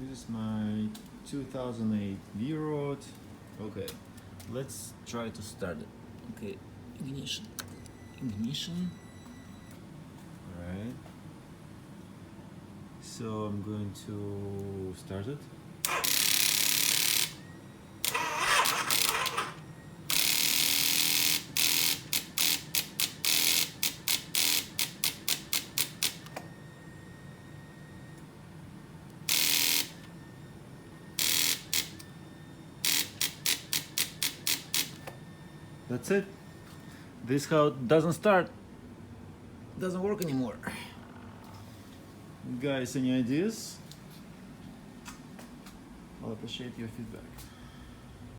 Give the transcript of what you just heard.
This is my 2008 V-Road. Okay, let's try to start it. Okay, ignition. Alright. So I'm going to start it. That's it. This is how it doesn't start. Doesn't work anymore. Guys, any ideas? I'll appreciate your feedback.